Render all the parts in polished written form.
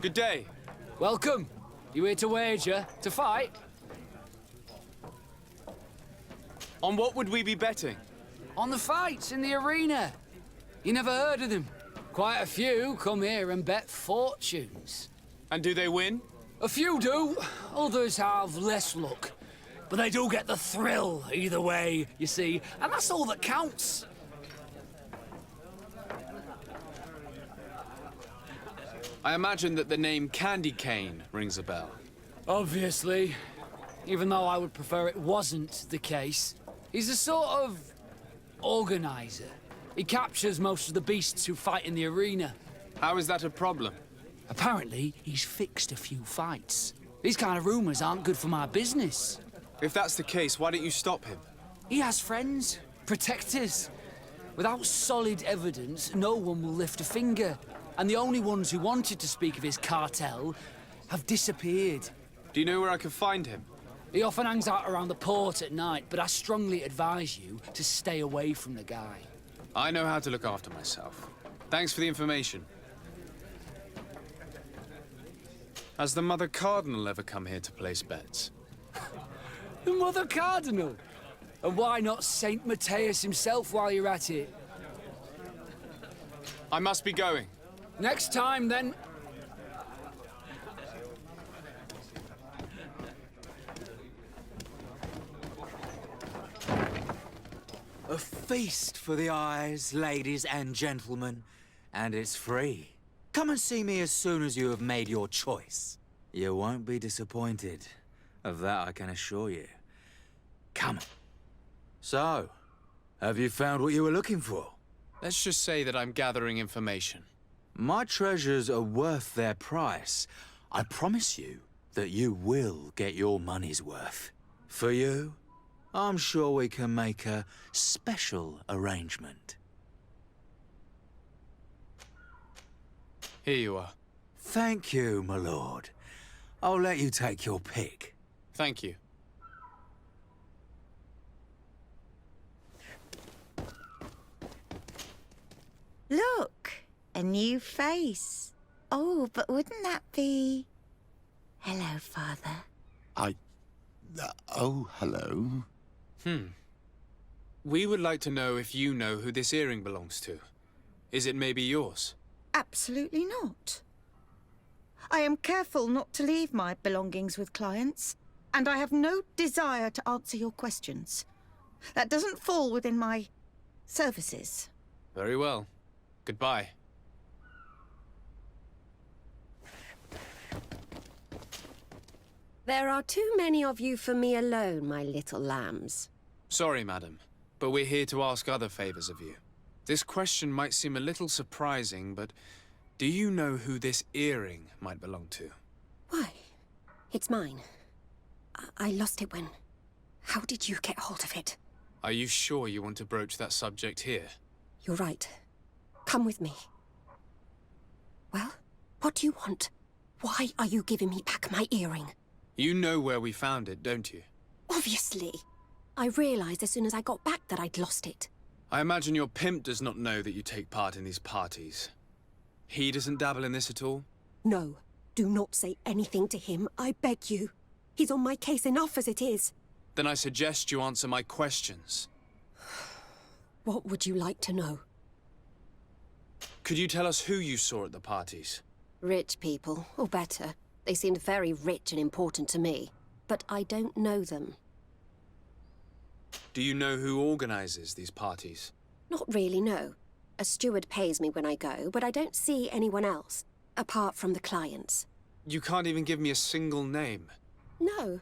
Good day. Welcome. You here to wager? To fight? On what would we be betting? On the fights in the arena. You never heard of them? Quite a few come here and bet fortunes. And do they win? A few do. Others have less luck. But they do get the thrill either way, you see. And that's all that counts. I imagine that the name Candy Cane rings a bell. Obviously. Even though I would prefer it wasn't the case. He's a sort of organizer. He captures most of the beasts who fight in the arena. How is that a problem? Apparently, he's fixed a few fights. These kind of rumors aren't good for my business. If that's the case, why don't you stop him? He has friends, protectors. Without solid evidence, no one will lift a finger. And the only ones who wanted to speak of his cartel have disappeared. Do you know where I can find him? He often hangs out around the port at night, but I strongly advise you to stay away from the guy. I know how to look after myself. Thanks for the information. Has the Mother Cardinal ever come here to place bets? The Mother Cardinal? And why not Saint Matthias himself while you're at it? I must be going. Next time, then. A feast for the eyes, ladies and gentlemen, and it's free. Come and see me as soon as you have made your choice. You won't be disappointed. Of that I can assure you. Come. So, have you found what you were looking for? Let's just say that I'm gathering information. My treasures are worth their price. I promise you that you will get your money's worth. For you, I'm sure we can make a special arrangement. Here you are. Thank you, my lord. I'll let you take your pick. Thank you. Look, a new face. Oh, but wouldn't that be... Hello, Father. Oh, hello. We would like to know if you know who this earring belongs to. Is it maybe yours? Absolutely not. I am careful not to leave my belongings with clients, and I have no desire to answer your questions. That doesn't fall within my services. Very well. Goodbye. There are too many of you for me alone, my little lambs. Sorry, madam, but we're here to ask other favors of you. This question might seem a little surprising, but do you know who this earring might belong to? Why? It's mine. I lost it when... How did you get hold of it? Are you sure you want to broach that subject here? You're right. Come with me. Well, what do you want? Why are you giving me back my earring? You know where we found it, don't you? Obviously. I realized as soon as I got back that I'd lost it. I imagine your pimp does not know that you take part in these parties. He doesn't dabble in this at all? No. Do not say anything to him, I beg you. He's on my case enough as it is. Then I suggest you answer my questions. What would you like to know? Could you tell us who you saw at the parties? Rich people, or better. They seemed very rich and important to me. But I don't know them. Do you know who organizes these parties? Not really, no. A steward pays me when I go, but I don't see anyone else, apart from the clients. You can't even give me a single name. No.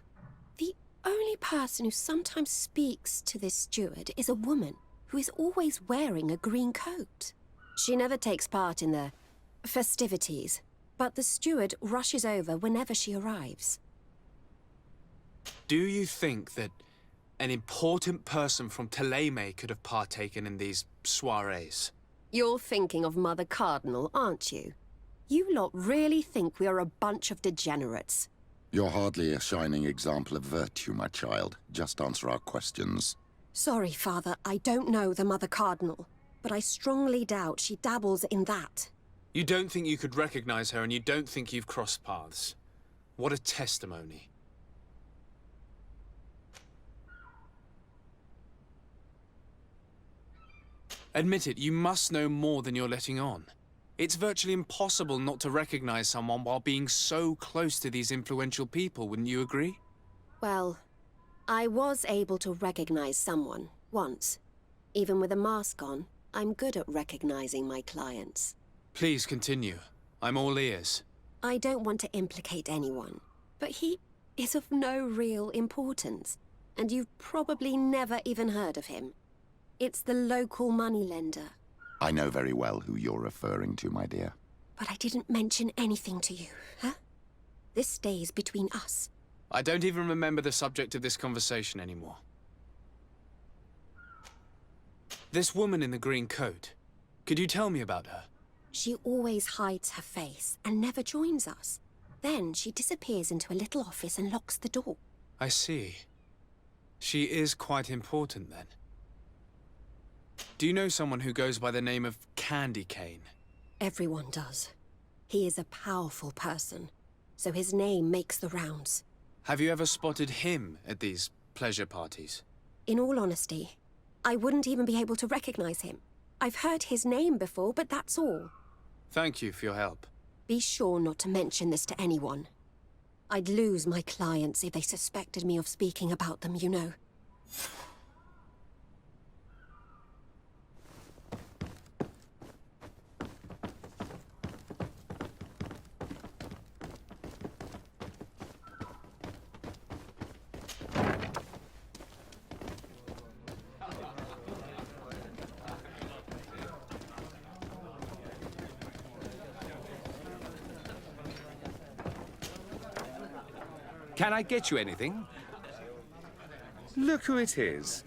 The only person who sometimes speaks to this steward is a woman who is always wearing a green coat. She never takes part in the festivities, but the steward rushes over whenever she arrives. Do you think that an important person from Teleme could have partaken in these soirees? You're thinking of Mother Cardinal, aren't you? You lot really think we are a bunch of degenerates. You're hardly a shining example of virtue, my child. Just answer our questions. Sorry, Father, I don't know the Mother Cardinal, but I strongly doubt she dabbles in that. You don't think you could recognize her, and you don't think you've crossed paths. What a testimony. Admit it, you must know more than you're letting on. It's virtually impossible not to recognize someone while being so close to these influential people, wouldn't you agree? Well, I was able to recognize someone, once. Even with a mask on, I'm good at recognizing my clients. Please continue. I'm all ears. I don't want to implicate anyone, but he is of no real importance, and you've probably never even heard of him. It's the local moneylender. I know very well who you're referring to, my dear. But I didn't mention anything to you, huh? This stays between us. I don't even remember the subject of this conversation anymore. This woman in the green coat, could you tell me about her? She always hides her face and never joins us. Then she disappears into a little office and locks the door. I see. She is quite important, then. Do you know someone who goes by the name of Candy Cane? Everyone does. He is a powerful person, so his name makes the rounds. Have you ever spotted him at these pleasure parties? In all honesty, I wouldn't even be able to recognize him. I've heard his name before, but that's all. Thank you for your help. Be sure not to mention this to anyone. I'd lose my clients if they suspected me of speaking about them, you know. Can I get you anything? Look who it is.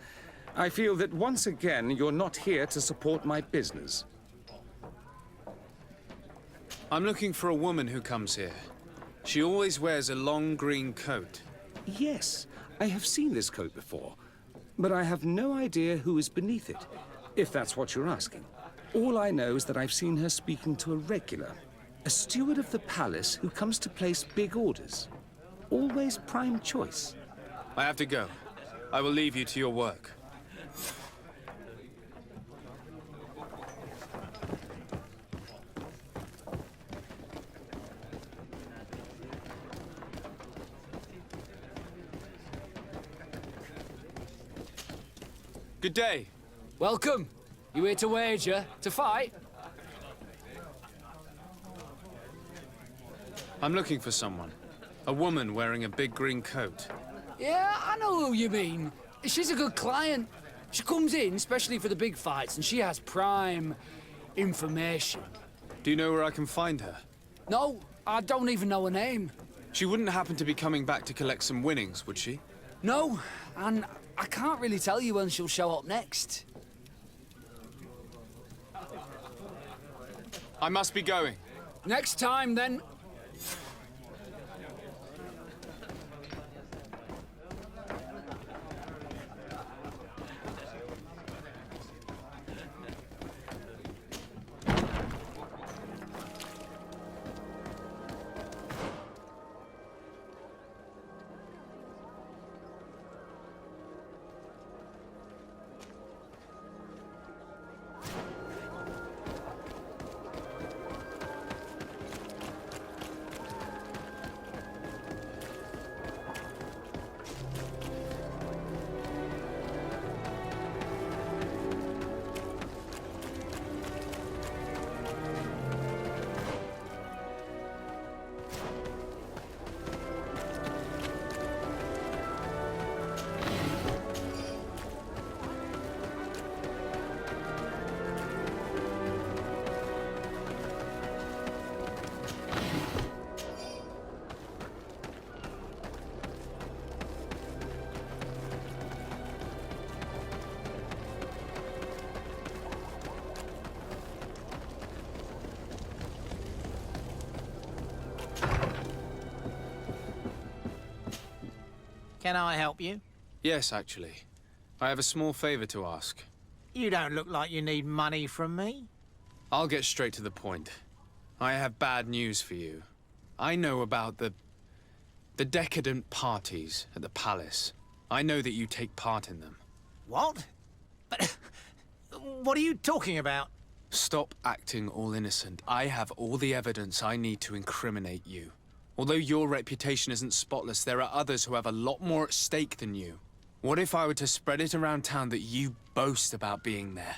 I feel that once again you're not here to support my business. I'm looking for a woman who comes here. She always wears a long green coat. Yes, I have seen this coat before, but I have no idea who is beneath it, if that's what you're asking. All I know is that I've seen her speaking to a regular, a steward of the palace who comes to place big orders. Always prime choice. I have to go. I will leave you to your work. Good day. Welcome. You here to wager? To fight? I'm looking for someone. A woman wearing a big green coat. Yeah, I know who you mean. She's a good client. She comes in, especially for the big fights, and she has prime information. Do you know where I can find her? No, I don't even know her name. She wouldn't happen to be coming back to collect some winnings, would she? No, and I can't really tell you when she'll show up next. I must be going. Next time, then. Can I help you? Yes, actually. I have a small favor to ask. You don't look like you need money from me. I'll get straight to the point. I have bad news for you. I know about the decadent parties at the palace. I know that you take part in them. What? But what are you talking about? Stop acting all innocent. I have all the evidence I need to incriminate you. Although your reputation isn't spotless, there are others who have a lot more at stake than you. What if I were to spread it around town that you boast about being there?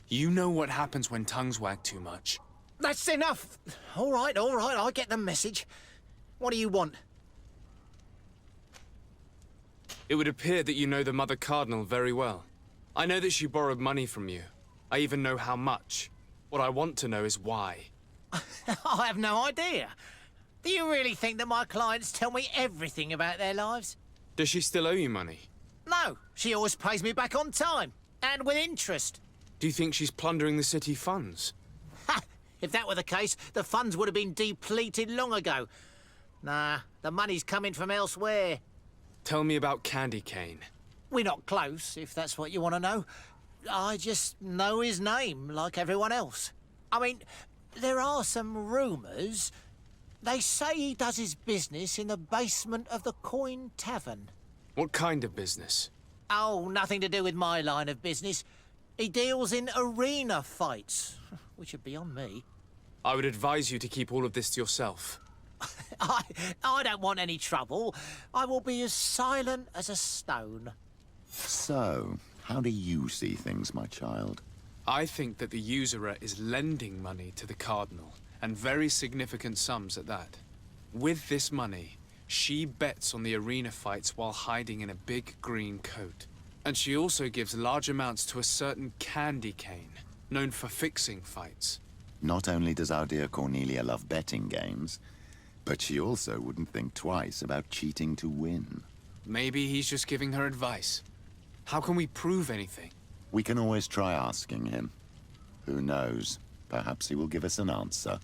You know what happens when tongues wag too much. That's enough. All right, I get the message. What do you want? It would appear that you know the Mother Cardinal very well. I know that she borrowed money from you. I even know how much. What I want to know is why. I have no idea. Do you really think that my clients tell me everything about their lives? Does she still owe you money? No, she always pays me back on time, and with interest. Do you think she's plundering the city funds? Ha! If that were the case, the funds would have been depleted long ago. Nah, the money's coming from elsewhere. Tell me about Candy Cane. We're not close, if that's what you want to know. I just know his name, like everyone else. I mean, there are some rumours. They say he does his business in the basement of the Coin Tavern. What kind of business? Oh, nothing to do with my line of business. He deals in arena fights, which would be on me. I would advise you to keep all of this to yourself. I don't want any trouble. I will be as silent as a stone. So, how do you see things, my child? I think that the usurer is lending money to the Cardinal, and very significant sums at that. With this money, she bets on the arena fights while hiding in a big green coat. And she also gives large amounts to a certain Candy Cane, known for fixing fights. Not only does our dear Cornelia love betting games, but she also wouldn't think twice about cheating to win. Maybe he's just giving her advice. How can we prove anything? We can always try asking him. Who knows? Perhaps he will give us an answer.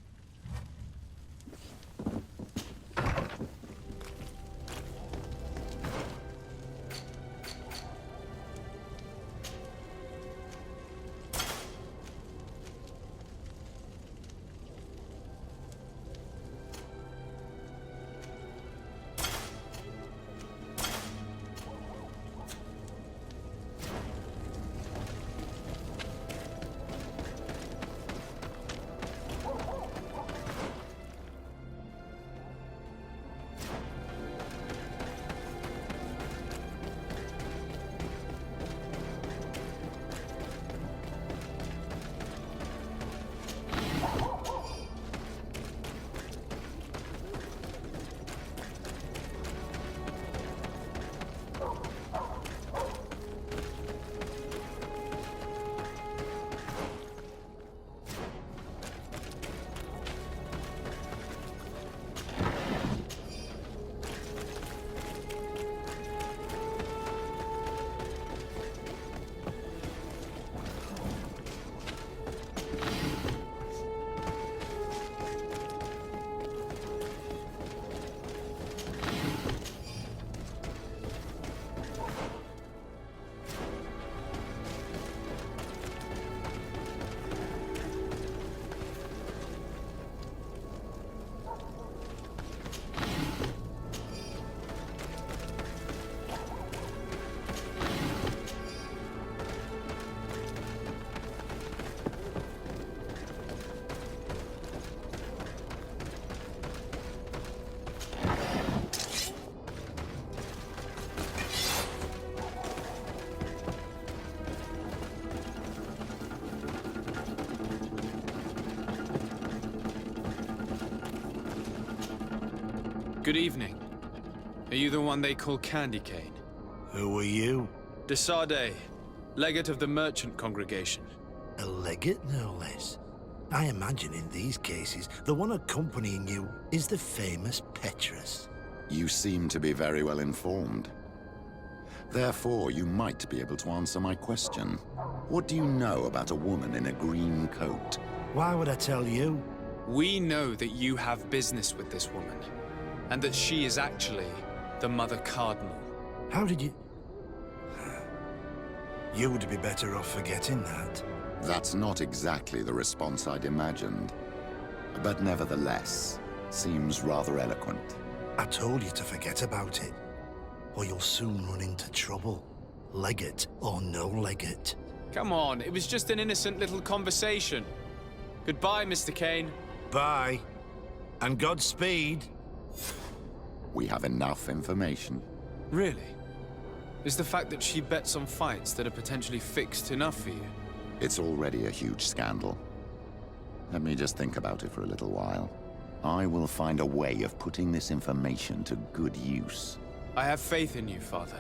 Good evening. Are you the one they call Candy Cane? Who are you? De Sardet, legate of the merchant congregation. A legate, no less. I imagine in these cases, the one accompanying you is the famous Petrus. You seem to be very well informed. Therefore, you might be able to answer my question. What do you know about a woman in a green coat? Why would I tell you? We know that you have business with this woman, and that she is actually the Mother Cardinal. How did you... You would be better off forgetting that. That's not exactly the response I'd imagined. but nevertheless, seems rather eloquent. I told you to forget about it, or you'll soon run into trouble. Legate or no legate. Come on, it was just an innocent little conversation. Goodbye, Mr. Kane. Bye. And Godspeed. We have enough information. Really? Is the fact that she bets on fights that are potentially fixed enough for you? It's already a huge scandal. Let me just think about it for a little while. I will find a way of putting this information to good use. I have faith in you, Father.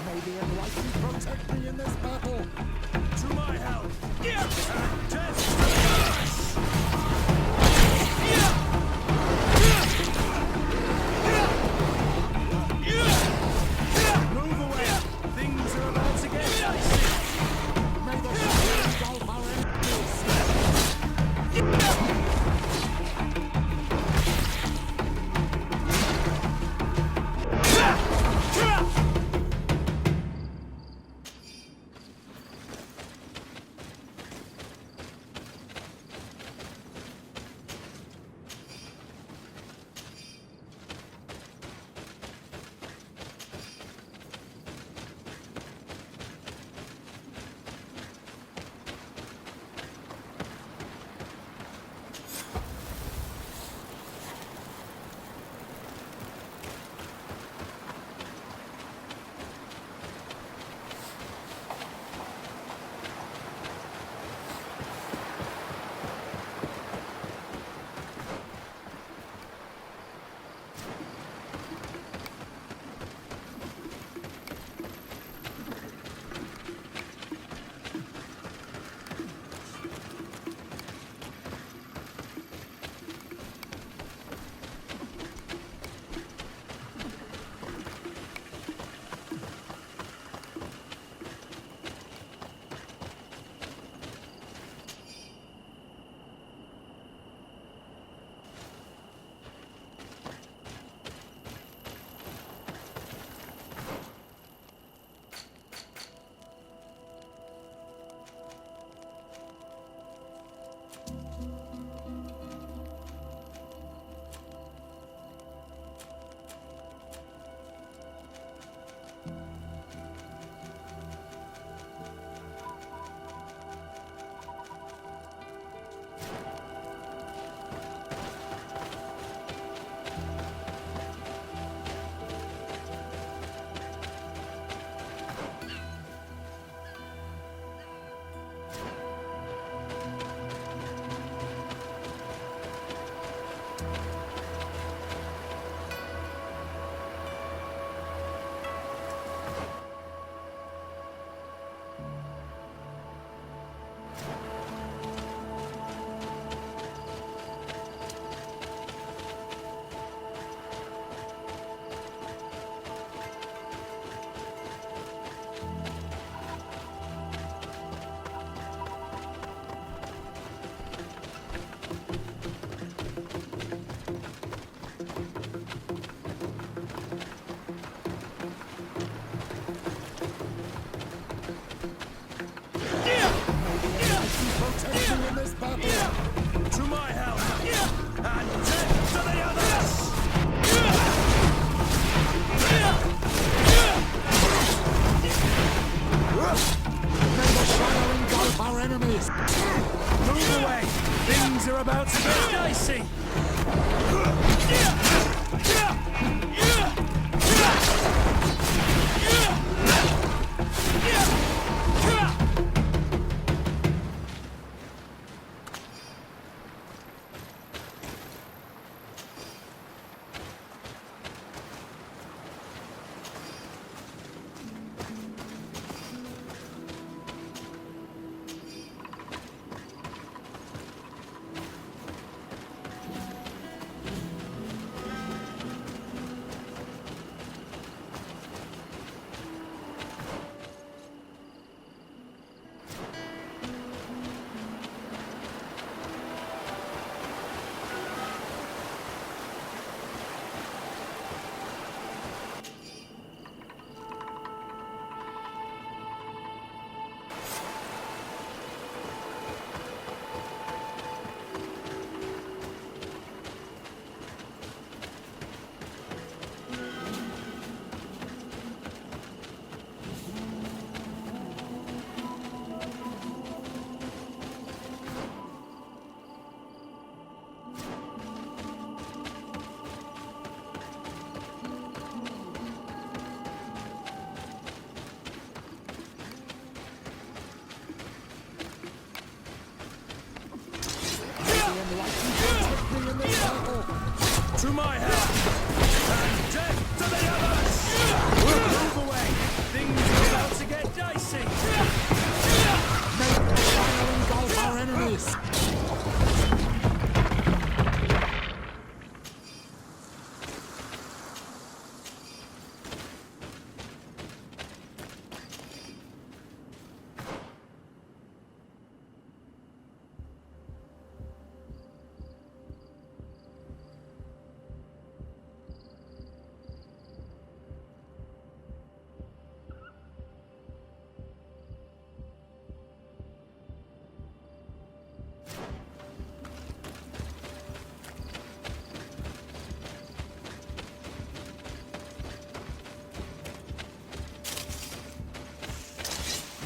Maybe enlightened protect me in this battle. To my help. Move away. Things are about to get dicey. May the sun engulf our my help! And death to the others! Move away! Things are about to get dicey! Make the final engulf our enemies!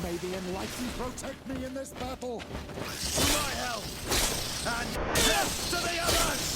May the enlightened protect me in this battle! To my help! And death to the others!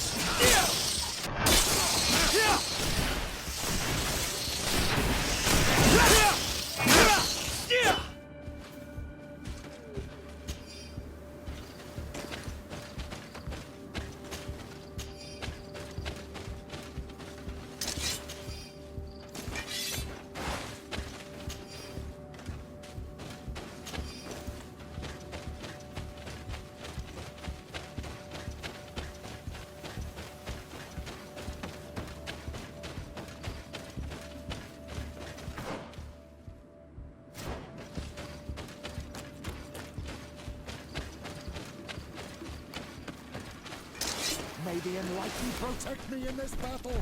May the enlightened protect me in this battle! And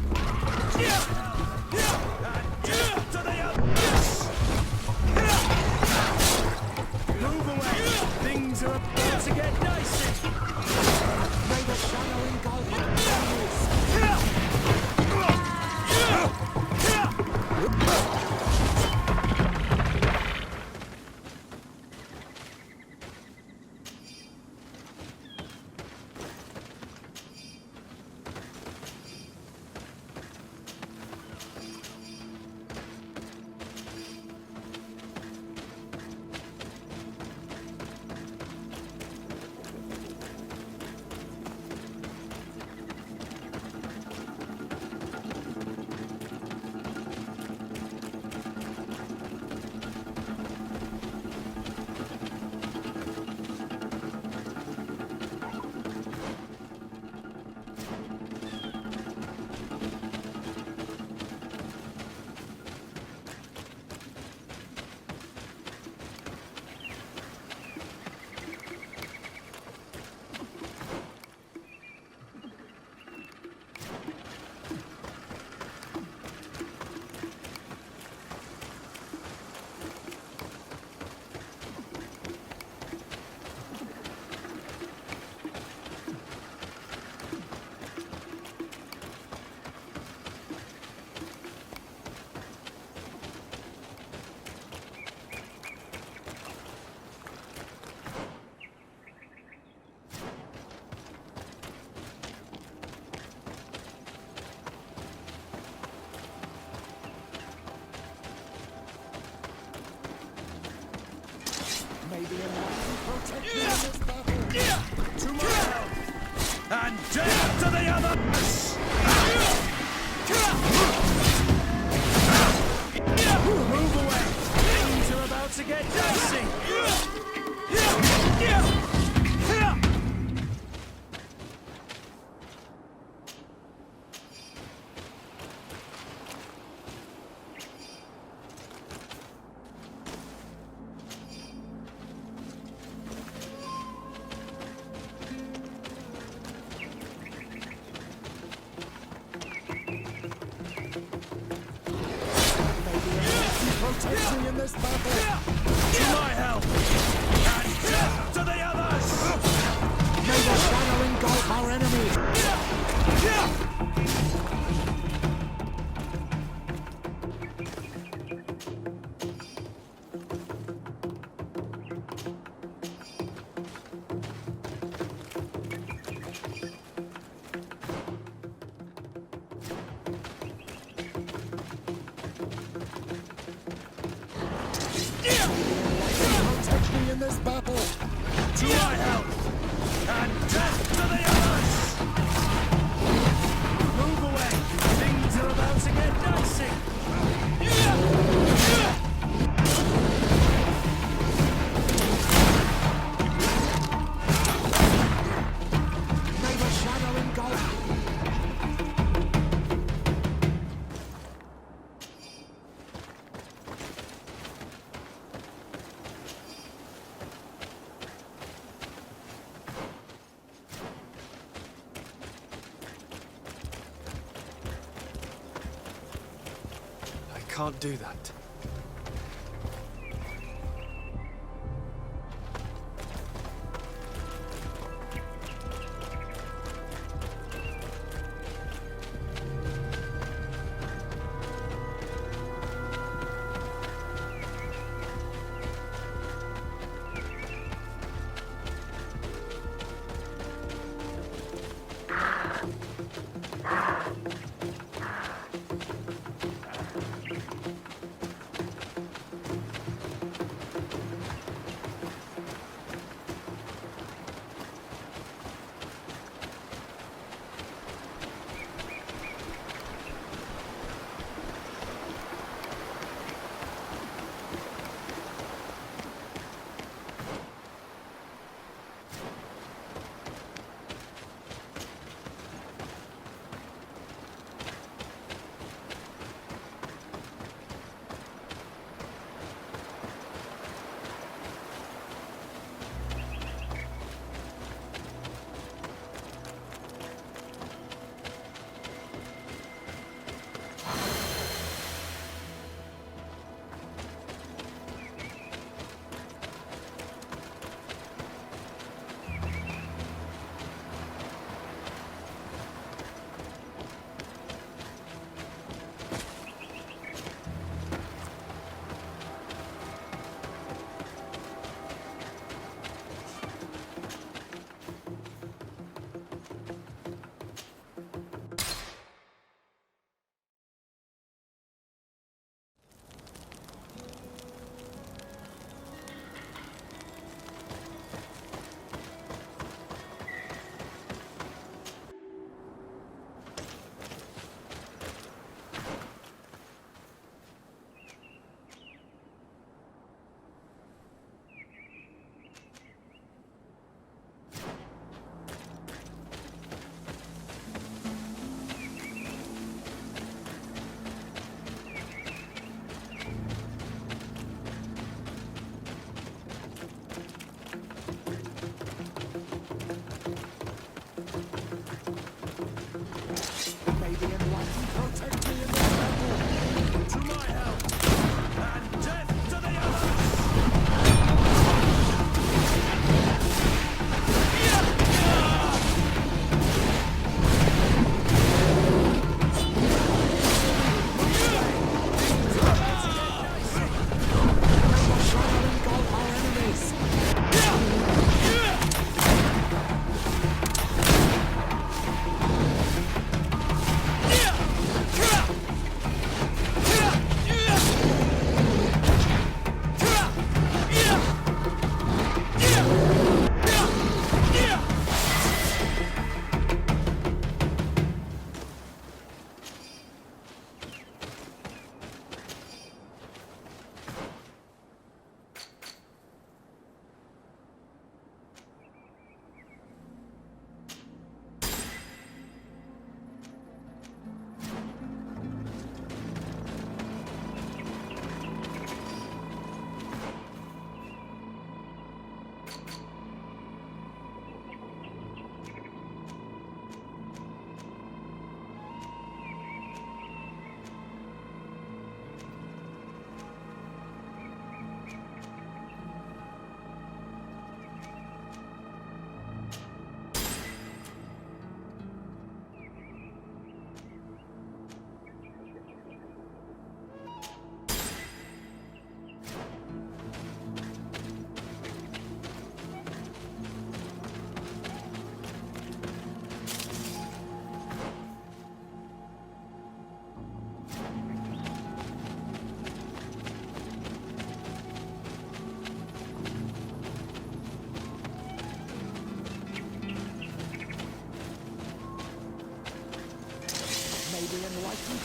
death to the others! Move away! Things are about to get dicey! May the shadow engulf our enemies! May the enlightened protect me in this battle! To my help! And death to the others! Move away! Things are about to get dicey! Protect me in this battle! To my help! And death to the others! May the shadow engulf our enemies! Protect me in this battle! To my help! And death to the others! Move away! can't do that.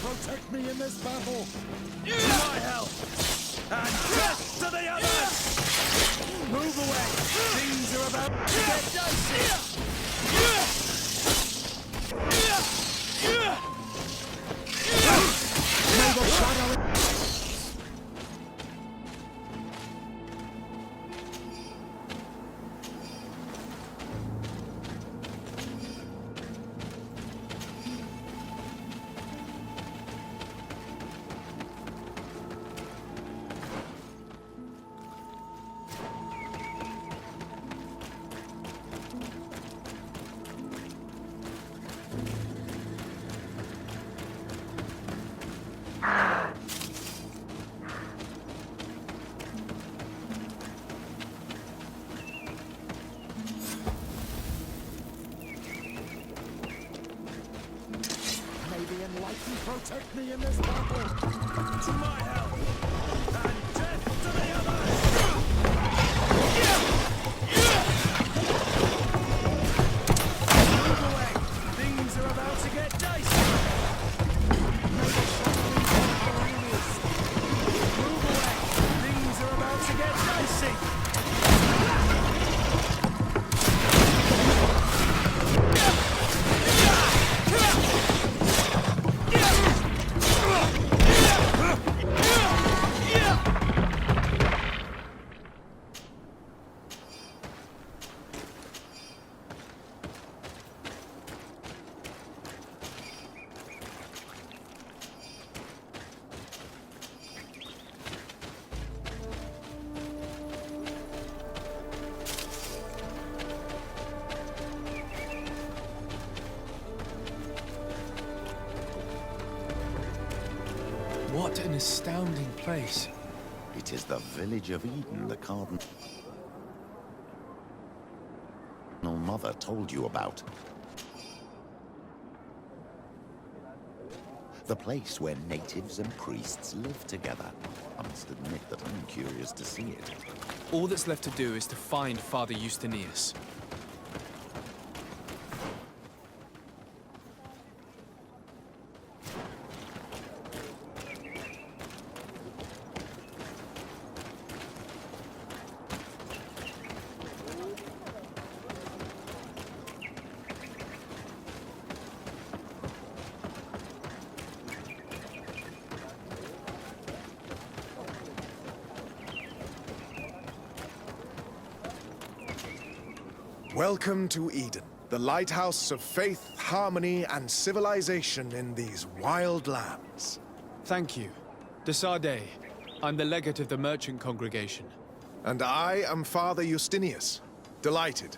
Protect me in this battle! To my help! And death to the others! Move away! Things are about to get dicey! May the shadow... me in this battle. To my help. And death to the others! Move away. Things are about to get dicey. Move away. Things are about to get dicey. What an astounding place. It is the village of Eden the Cardinal Mother told you about. The place where natives and priests live together. I must admit that I'm curious to see it. All that's left to do is to find Father Justinius. Welcome to Eden, the lighthouse of faith, harmony, and civilization in these wild lands. Thank you. De Sardet. I'm the legate of the merchant congregation. And I am Father Justinius. Delighted.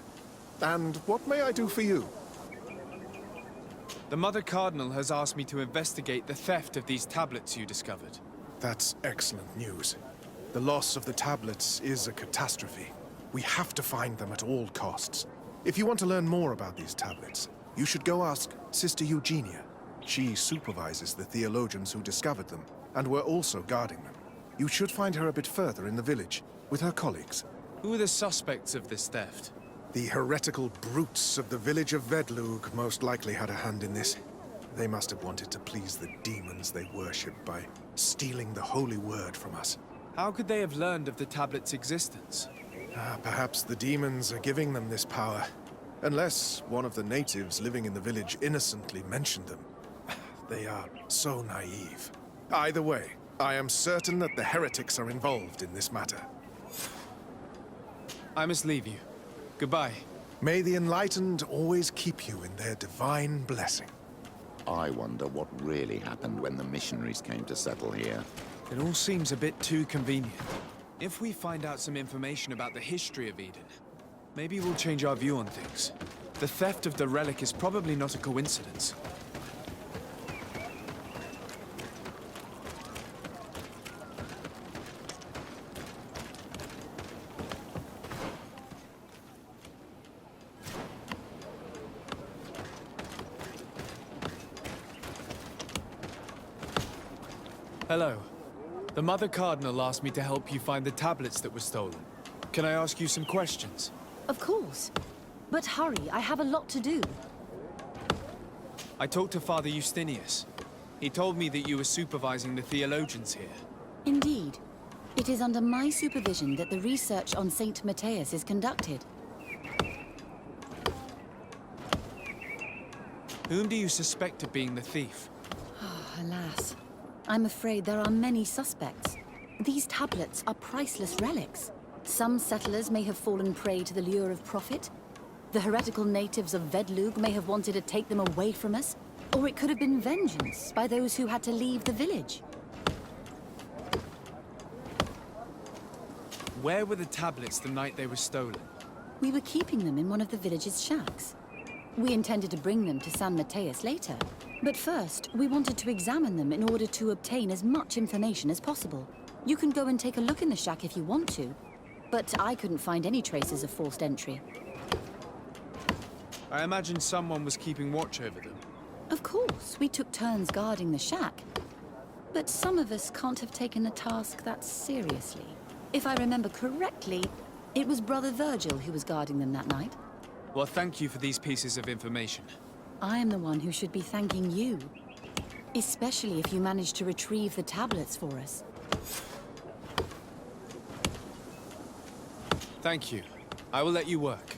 And what may I do for you? The Mother Cardinal has asked me to investigate the theft of these tablets you discovered. That's excellent news. The loss of the tablets is a catastrophe. We have to find them at all costs. If you want to learn more about these tablets, you should go ask Sister Eugenia. She supervises the theologians who discovered them, and were also guarding them. You should find her a bit further in the village, with her colleagues. Who are the suspects of this theft? The heretical brutes of the village of Vedlug most likely had a hand in this. They must have wanted to please the demons they worship by stealing the holy word from us. How could they have learned of the tablet's existence? Perhaps the demons are giving them this power. Unless one of the natives living in the village innocently mentioned them. They are so naive. Either way, I am certain that the heretics are involved in this matter. I must leave you. Goodbye. May the enlightened always keep you in their divine blessing. I wonder what really happened when the missionaries came to settle here. It all seems a bit too convenient. If we find out some information about the history of Eden, maybe we'll change our view on things. The theft of the relic is probably not a coincidence. Hello. The Mother Cardinal asked me to help you find the tablets that were stolen. Can I ask you some questions? Of course. But hurry, I have a lot to do. I talked to Father Justinius. He told me that you were supervising the theologians here. Indeed. It is under my supervision that the research on Saint Matthias is conducted. Whom do you suspect of being the thief? Alas. I'm afraid there are many suspects. These tablets are priceless relics. Some settlers may have fallen prey to the lure of profit. The heretical natives of Vedlug may have wanted to take them away from us. Or it could have been vengeance by those who had to leave the village. Where were the tablets the night they were stolen? We were keeping them in one of the village's shacks. We intended to bring them to San Matthias later. But first, we wanted to examine them in order to obtain as much information as possible. You can go and take a look in the shack if you want to, but I couldn't find any traces of forced entry. I imagine someone was keeping watch over them. Of course, we took turns guarding the shack. But some of us can't have taken the task that seriously. If I remember correctly, it was Brother Virgil who was guarding them that night. Well, thank you for these pieces of information. I am the one who should be thanking you. Especially if you managed to retrieve the tablets for us. Thank you. I will let you work.